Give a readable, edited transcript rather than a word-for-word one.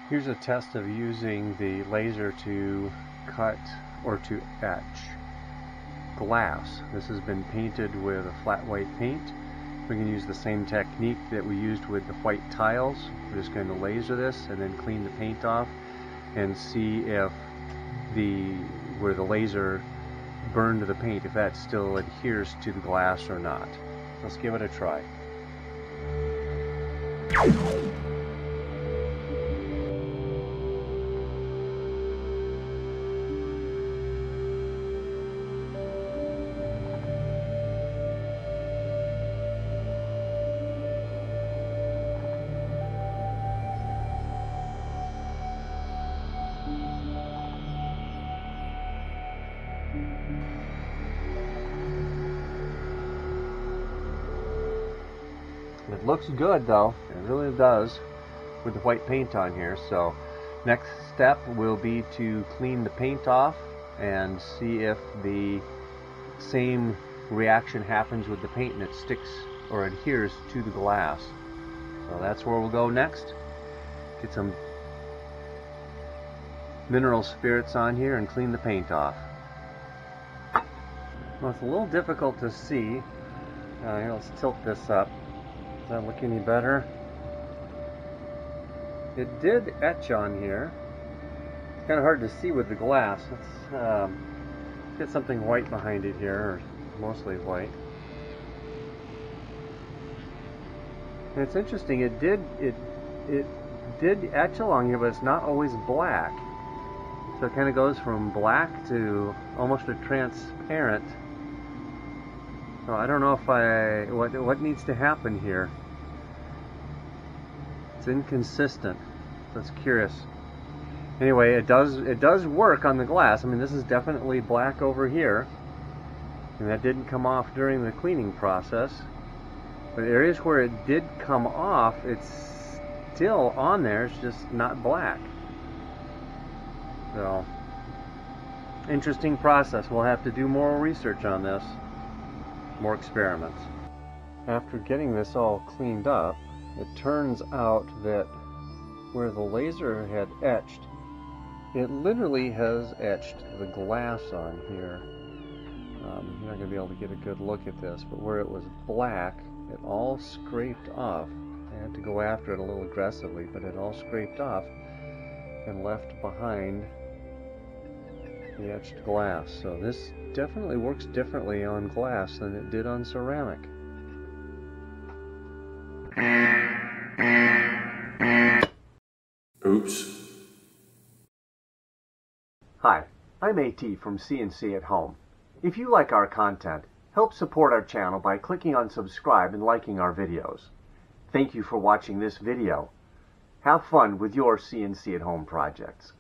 Here's a test of using the laser to cut or to etch glass. This has been painted with a flat white paint. We can use the same technique that we used with the white tiles. We're just going to laser this and then clean the paint off and see if where the laser burned the paint, if that still adheres to the glass or not. Let's give it a try. It looks good though, it really does, with the white paint on here. So next step will be to clean the paint off and see if the same reaction happens with the paint and it sticks or adheres to the glass. So that's where we'll go next. Get some mineral spirits on here and clean the paint off. Well, it's a little difficult to see. Here, let's tilt this up. Does that look any better? It did etch on here. It's kind of hard to see with the glass. Let's get something white behind it here, or mostly white. And it's interesting. It did etch along here, but it's not always black. So it kind of goes from black to almost a transparent. So I don't know if what needs to happen here. It's inconsistent. That's curious. Anyway, it does work on the glass. I mean, this is definitely black over here, and that didn't come off during the cleaning process. But areas where it did come off, it's still on there. It's just not black. So, interesting process. We'll have to do more research on this. More experiments. After getting this all cleaned up, it turns out that where the laser had etched, it literally has etched the glass on here. You're not going to be able to get a good look at this, but where it was black, it all scraped off. I had to go after it a little aggressively, but it all scraped off and left behind the etched glass. So this definitely works differently on glass than it did on ceramic. Oops. Hi, I'm AT from CNC at Home. If you like our content, help support our channel by clicking on subscribe and liking our videos. Thank you for watching this video. Have fun with your CNC at Home projects.